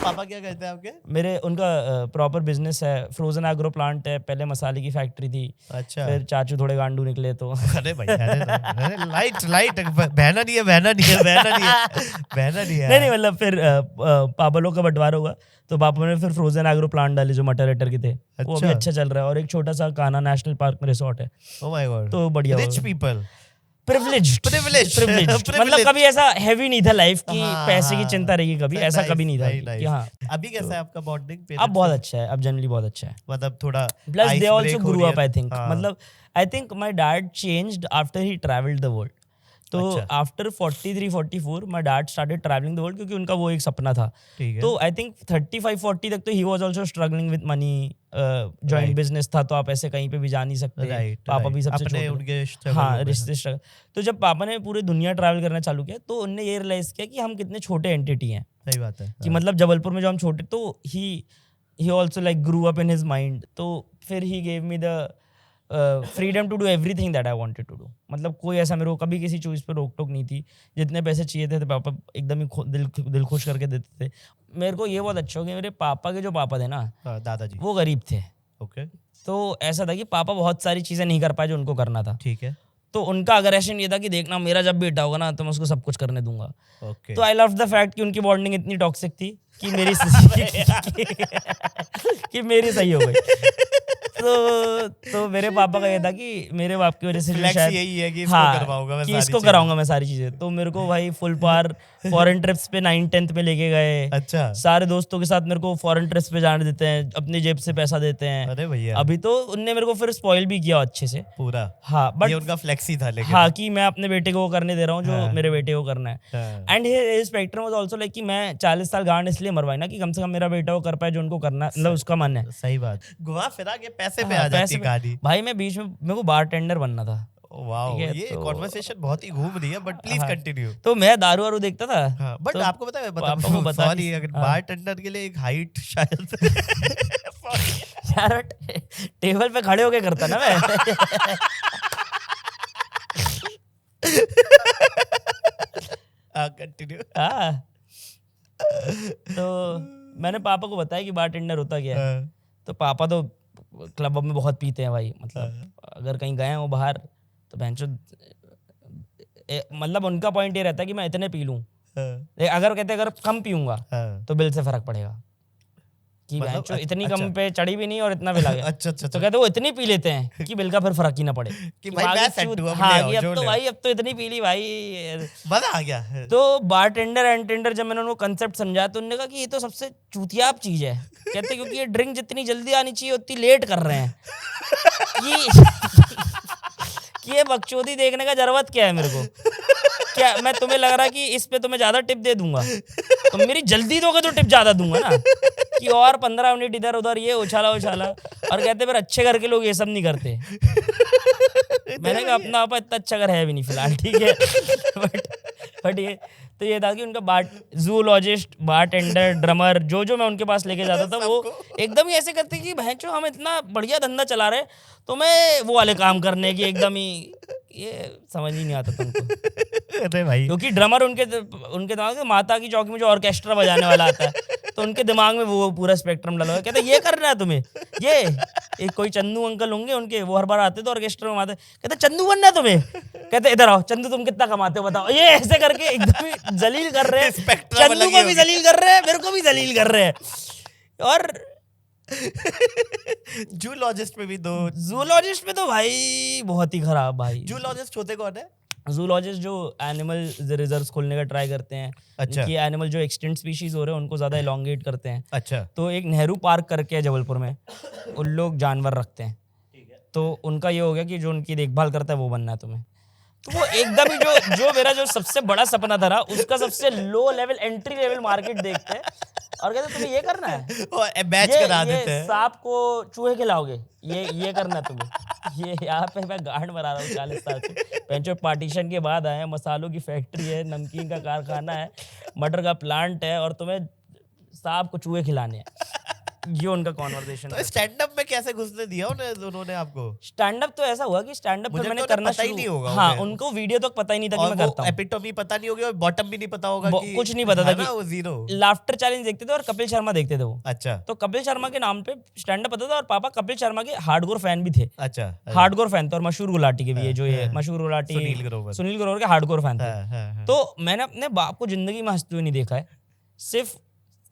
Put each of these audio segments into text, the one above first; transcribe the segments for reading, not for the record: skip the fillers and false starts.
पापा क्या करते हैं आपके? मेरे उनका प्रॉपर बिजनेस है, फ्रोजन एग्रो प्लांट है, पहले मसाले की फैक्ट्री थी, अच्छा। फिर चाचू थोड़े गांडू निकले तो अरे भाई अरे लाइट बहना नहीं है, बहना नहीं है, बहना नहीं है, बहना नहीं है। नहीं मतलब फिर पापा लोग का बंटवारा हुआ तो पापा ने फिर फ्रोजन एग्रो प्लांट डाले जो मटर अटर के थे, वो अभी अच्छा चल रहा है। और एक छोटा सा कान्हा नेशनल पार्क में रिसोर्ट है। ओह माय गॉड, तो बढ़िया। रिच पीपल, प्रिविलेज्ड मतलब कभी ऐसा हैवी नहीं था लाइफ की, पैसे की चिंता रही कभी, ऐसा कभी नहीं था कि हाँ। अभी कैसा है आपका बॉन्डिंग? अब बहुत अच्छा है, अब जनरली बहुत अच्छा है, मतलब थोड़ा plus they also grew up I think. मतलब I think my dad changed after he travelled the world. तो after 43-44 my dad started travelling the world, क्योंकि उनका वो एक सपना था। तो आई थिंक 35-40 तक तो he was also struggling with money, joint business था तो आप ऐसे कहीं पे भी जा नहीं सकते। पापा भी सबसे छोटे, हाँ रिश्ते स्ट्रगल। तो जब पापा ने पूरी दुनिया ट्रैवल करना चालू किया तो उन्होंने ये रियलाइज किया कि हम कितने छोटे एंटिटी हैं। सही बात है कि मतलब जबलपुर में जो हम छोटे, तो he also like grew up in his mind. तो फिर he gave me the freedom to do everything that I wanted to do. मतलब कोई ऐसा मेरे को कभी किसी चीज़ पे रोक टोक नहीं थी। जितने पैसे चाहिए थे तो पापा एकदम ही दिल खुश करके देते थे। मेरे को ये बहुत अच्छा हो गया, मेरे पापा के जो पापा थे ना, दादाजी, वो गरीब थे। ओके। तो ऐसा था कि पापा बहुत सारी चीज़ें नहीं कर पाए जो उनको करना था। ठीक है। तो उनका अग्रेशन ये था कि देखना मेरा जब बेटा होगा ना तो मैं उसको सब कुछ करने दूंगा। Okay. तो आई लव द फैक्ट कि उनकी बॉन्डिंग इतनी टॉक्सिक थी कि मेरी कि मेरी सही हो गई। तो मेरे पापा का ये था कि मेरे बाप की वजह से शायद यही है कि इसको हाँ, करवाऊंगा मैं, कि इसको कराऊंगा मैं सारी चीजें। तो मेरे को भाई फुल पार फॉरेन ट्रिप्स पे 9th-10th में लेके गए। अच्छा। सारे दोस्तों के साथ मेरे को फॉरेन ट्रिप्स पे जाने देते हैं, अपनी जेब से पैसा देते हैं। अरे भैया, अभी तो उनने मेरे को फिर स्पॉइल भी किया अच्छे से पूरा। हाँ, बट ये उनका फ्लेक्सी था लेकिन। हाँ, कि मैं अपने बेटे को वो करने दे रहा हूँ जो मेरे बेटे को करना है। And his spectrum was also like कि मैं 40 साल गांड इसलिए मरवाई ना कि कम से कम मेरा बेटा वो कर पाए जो उनको करना, मतलब उसका मन है। सही बात। घुमा फिरा के पैसे पे आ जाती है कहानी। भाई मैं बीच में मेरे को बारटेंडर बनना था। वाओ, ये कॉन्वर्सेशन बहुत ही घूम रही है, बट प्लीज कंटिन्यू। तो मैं दारू वारू देखता था। बट आपको पता है, सॉरी अगर बारटेंडर के लिए एक हाइट शायद यार टेबल पे खड़े होके करता ना मैं। कंटिन्यू। तो मैंने पापा को बताया कि बारटेंडर होता क्या है। तो पापा तो क्लब में बहुत पीते हैं भाई, मतलब अगर कहीं गए हो बाहर तो भैंचो, मतलब उनका पॉइंट ये रहता है कि मैं इतने पी लूं, अगर कहते अगर कम पीऊंगा तो बिल से फर्क पड़ेगा कि भैंचो इतनी कम पे चढ़ी भी नहीं और इतना बिल आ गया। अच्छा। तो कहते वो इतनी पी लेते हैं कि बिल का फिर फर्क ही ना पड़े कि भाई मैं सेट हूं, अब तो इतनी पी ली भाई, मजा आ गया। तो बारटेंडर एंड टेंडर जब मैंने उनको कंसेप्ट समझाया तो उन्होंने कहा कि ये तो सबसे चूतियाब चीज है। कहते क्योंकि ये ड्रिंक जितनी जल्दी आनी चाहिए उतनी लेट कर रहे हैं कि ये बकचोदी देखने का जरूरत क्या है मेरे को। क्या मैं तुम्हें लग रहा है कि इस पे तुम्हें ज्यादा टिप दे दूंगा, तो मेरी जल्दी दोगे तो टिप ज्यादा दूंगा ना, कि और 15 मिनट इधर उधर ये उछाला। और कहते फिर अच्छे घर के लोग ये सब नहीं करते। मैंने कहा अपना आपा इतना अच्छा घर है भी नहीं फिलहाल, ठीक है। बट ये तो ये था कि उनका जूलॉजिस्ट, बारटेंडर, ड्रमर जो मैं उनके पास लेके जाता था वो एकदम ही ऐसे करते कि भैंचो हम इतना बढ़िया धंधा चला रहे तो मैं वो वाले काम करने की एकदम ही, ये समझ ही नहीं आता तुमको। अरे भाई, क्योंकि ड्रमर उनके दिमाग में माता की चौकी में जो ऑर्केस्ट्रा बजाने वाला आता है तो उनके दिमाग में वो पूरा स्पेक्ट्रम डाला हुआ है। कहते ये करना है तुम्हें, ये एक कोई चंदू अंकल होंगे उनके, वो हर बार आते तो ऑर्केस्ट्रा में आते, कहते चंदू बनना है तुम्हें। कहते इधर आओ चंदू, तुम कितना कमाते हो बताओ। ये ऐसे करके एकदम ही जलील कर रहे हैं, चंदू को भी जलील कर रहे हैं, मेरे को भी जलील कर रहे हैं। और जूलॉजिस्ट में भी दो, जूलॉजिस्ट में तो भाई बहुत ही खराब भाई। जूलॉजिस्ट होते कौन है? जूलॉजिस्ट जो एनिमल रिजर्व्स खोलने का ट्राई करते हैं। अच्छा। कि एनिमल जो एक्सटिंक्ट स्पीशीज हो रहे हैं उनको ज्यादा एलोंगेट करते हैं। अच्छा। तो एक नेहरू पार्क करके है जबलपुर में, उन लोग जानवर रखते हैं। तो उनका ये हो गया कि जो उनकी देखभाल करता है वो बनना है तुम्हें। तो वो एकदम ही जो मेरा जो सबसे बड़ा सपना था ना, उसका सबसे low level entry level market देखते हैं और कहते तुम्हें ये करना है, मैच करा देते हैं, सांप को चूहे खिलाओगे, ये करना है तुम्हें। ये यहाँ पे मैं गांड मरा रहा हूँ 40 साल से। पेंचो पार्टीशन के बाद आए, मसालों की फैक्ट्री है, नमकीन का कारखाना है, मटर का प्लांट है और तुम्हें सांप को चूहे खिलाने हैं। ये उनका कॉन्वर्सेशन तो स्टैंड अप में कैसे घुसने दिया उन्होंने आपको? स्टैंड अप तो ऐसा हुआ कि स्टैंड अप मुझे फिर मैंने तो करना पता ही शुरू नहीं होगा हाँ उन्हें। उनको वीडियो तक पता ही नहीं था कि और मैं वो करता हूँ, एपिटोमी पता नहीं होगी और बॉटम भी नहीं पता होगा कि कुछ नहीं पता था है ना, कि वो जीरो। लाफ्टर चैलेंज देखते थे और कपिल शर्मा देखते थे वो। अच्छा तो कपिल शर्मा के नाम पे स्टैंड अप पता था और पापा कपिल शर्मा के हार्डकोर फैन भी थे, अच्छा हार्डकोर फैन थे और मशहूर गुलाटी के भी, ये जो ये हाँ, मशहूर गुलाटी सुनील ग्रोवर के हार्डकोर फैन थे। हाँ, हाँ, हाँ। तो मैंने अपने बाप को जिंदगी में हंसते हुए नहीं देखा है, सिर्फ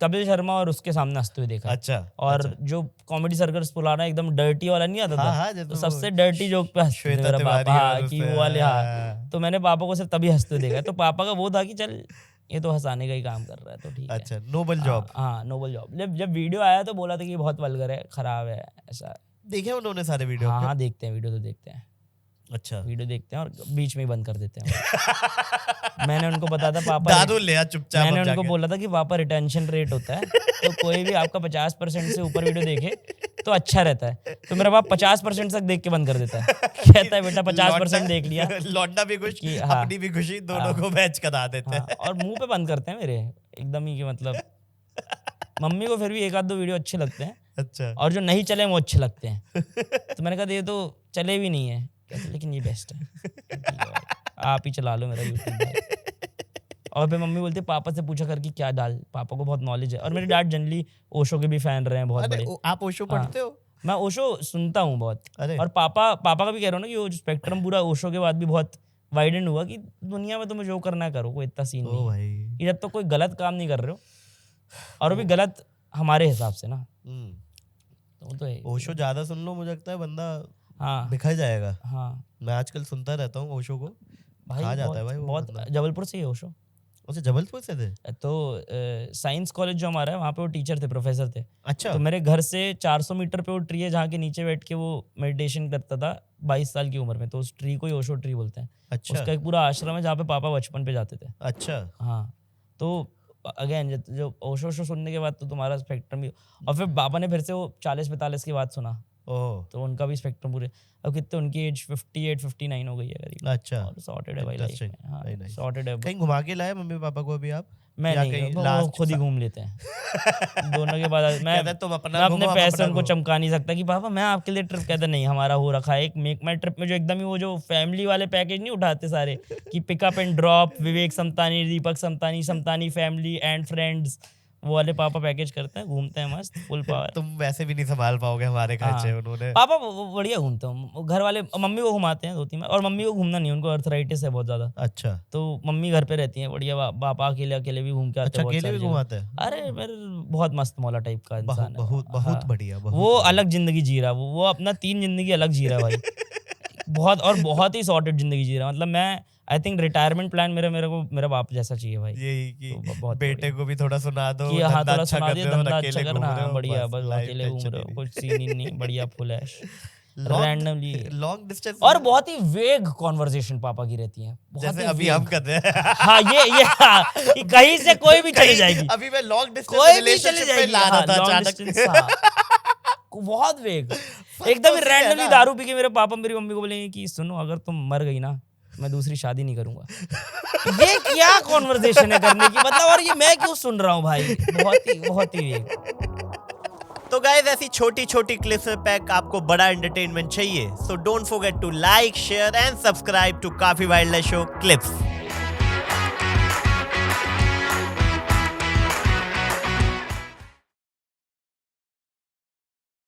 कपिल शर्मा और उसके सामने हंसते हुए देखा है। अच्छा और जो कॉमेडी सर्कस पुराना एकदम डर्टी वाला नहीं आता था, हाँ, जैसे तो वो सबसे डर्टी जोक पे हंसते थे श्वेता मेरा तिवारी पापा, और हाँ कि उससे, वो वाले, हाँ। हाँ। तो मैंने पापा को सिर्फ तभी हंसते हुए देखा है। तो पापा का वो था कि चल ये तो हंसाने का ही काम कर रहा है, तो ठीक है। अच्छा नोबल जॉब हाँ नोबल जॉब। जब वीडियो आया तो बोला था कि बहुत वल्गर है, खराब है, ऐसा। देखे उन्होंने सारे वीडियो? हाँ देखते हैं वीडियो, तो देखते हैं, अच्छा वीडियो देखते हैं और बीच में ही बंद कर देते हैं। मैंने उनको बताया था पापा, दादू ले आ चुपचाप मैंने अब उनको जाके। बोला था कि पापा रिटेंशन रेट होता है, तो कोई भी आपका 50% से ऊपर वीडियो देखे तो अच्छा रहता है। तो मेरा बाप 50% तक देख के बंद कर देता है, कहता है बेटा 50% देख लिया लौंडा भी खुश, कि हाँ, अपनी भी खुशी, दोनों को मैच करा देते हाँ, हैं। और मुंह पे बंद करते हैं मेरे एकदम ही कि मतलब मम्मी को फिर भी एक आध दो वीडियो अच्छे लगते हैं, अच्छा और जो नहीं चले वो अच्छे लगते हैं। तो मैंने कहा ये तो चले भी नहीं है, कहते लेकिन ये बेस्ट है। ठीक है भाई, आप ही चला लो मेरा यूट्यूब भाई। और फिर मम्मी बोलती है पापा से पूछा कर कि क्या डाल, पापा को बहुत नॉलेज है। और मेरे डैड जनरली ओशो के भी फैन रहे हैं बहुत अरे बड़े। आप ओशो हाँ। पढ़ते हो? मैं ओशो सुनता हूँ बहुत। अरे और पापा का भी कह रहा हूँ ना कि वो स्पेक्ट्रम पूरा ओशो के बाद भी बहुत वाइडेंड हुआ कि दुनिया में तुम्हें जो करना है करो, कोई इतना सीन ओ नहीं है भाई। कि जब तक कोई गलत काम नहीं कर रहे हो, और वो भी गलत हमारे हिसाब से ना, तो वो तो है। ओशो ज्यादा सुन लो, मुझे लगता है बंदा हाँ बिखर जाएगा। हाँ मैं आजकल सुनता रहता हूँ ओशो को, भाई, खा जाता है भाई वो बहुत बंदा। जबलपुर से ही है ओशो। उसे जबलपुर से थे? तो साइंस कॉलेज जो हमारा है वहाँ पे वो टीचर थे, प्रोफेसर थे। अच्छा तो मेरे घर से 400 मीटर पे वो ट्री है जहाँ के नीचे बैठ के वो मेडिटेशन करता था 22 साल की उम्र में। तो उस ट्री को ही ओशो ट्री बोलते हैं। अच्छा उसका एक पूरा आश्रम है जहाँ पे पापा बचपन पे जाते थे। अच्छा हाँ, तो अगेन जो ओशो सुनने के बाद तो तुम्हारा स्पेक्ट्रम भी, और फिर पापा ने फिर से वो 40-45 की बात सुना, ओह तो उनका भी स्पेक्ट्रम पूरे, अब कितने उनकी एज 58-59 हो गई है करीब। अच्छा और सॉर्टेड है भाई लाइफ में। हाँ Very nice. सॉर्टेड है। कहीं घुमा के लाए मम्मी पापा को अभी आप? मैं या नहीं, कहीं वो last खुद ही घूम लेते हैं दोनों के बाद। मैं कहते हैं, तुम अपना मैं अपने घूमो, हम पैसे अपना उनको घूमो। चमका नहीं सकता कि पापा मैं आपके लिए ट्रिप, कहते नहीं हमारा हो रखा है एक मेक माई ट्रिप में, जो एकदम ही वो जो फैमिली वाले पैकेज नहीं उठाते सारे कि pickup and drop, Vivek Samtani, Deepak Samtani, Samtani family and friends, वो वाले पापा पैकेज करते हैं, घूमते हैं मस्त फुल पावर। तुम वैसे भी नहीं संभाल पाओगे हमारे खर्चे। हाँ। उन्होंने पापा बढ़िया घूमते हैं, घर वाले मम्मी को घुमाते हैं 2-3 बार, और मम्मी को घूमना नहीं, उनको अर्थराइटिस है बहुत ज्यादा, अच्छा तो मम्मी घर पे रहती हैं बढ़िया। पापा अकेले भी घूम के आते अच्छा हैं बहुत अकेले सारी भी जगह। घुमाते हैं? अरे मेरे बहुत मस्त मौला टाइप का इंसान है बहुत वो। बहुत हाँ। बढ़िया, बहुत वो बढ़िया। अलग जिंदगी जी रहा है, वो अपना 3 जिंदगी अलग जी रहा है भाई। बहुत, और बहुत ही सॉर्टेड जिंदगी जी रहा है। मतलब मैं आई थिंक रिटायरमेंट प्लान मेरा बाप जैसा चाहिए भाई। यही कि तो बहुत बेटे को भी थोड़ा सुना दो, कि हाँ धंधा थोड़ा अच्छा सुना कर दिया, रहे हो और धंधा अकेले अच्छा घूम करना, रहे हाँ हो, बढ़िया, बस लाइफ अकेले घूम टेंशन रहे ही हो, नहीं। कुछ सीन ही नहीं, बढ़िया फुल ऐश रैंडमली। लॉन्ग डिस्टेंस और बहुत ही वेग कॉन्वर्सेशन पापा की रहती है, बहुत जैसे ही अभी vague। हम कर रहे हैं। हाँ ये हाँ, कि कहीं से कोई भी चली जाएगी, अभी मैं लॉन्ग डिस्टेंस कोई भी चली रिलेशनशिप में जाएगी। ला रहा हाँ, था long अचानक। distance, हाँ। बहुत वेग, एकदम ही तो सही है रैंडमली ना। दारू पी के मेरे पापा मेरी मम्मी को बोलेंगे कि सुनो अगर तुम मर गई ना मैं दूसरी शादी नहीं करूंगा। ये क्या कॉन्वर्सेशन है करने की, मतलब, और ये मैं क्यों सुन रहा हूँ भाई, बहुत ही वेग। तो गाइस ऐसी छोटी छोटी क्लिप्स में पैक आपको बड़ा एंटरटेनमेंट चाहिए, so don't forget to like, share and subscribe to काफी वाइल्ड लाइफ शो क्लिप्स।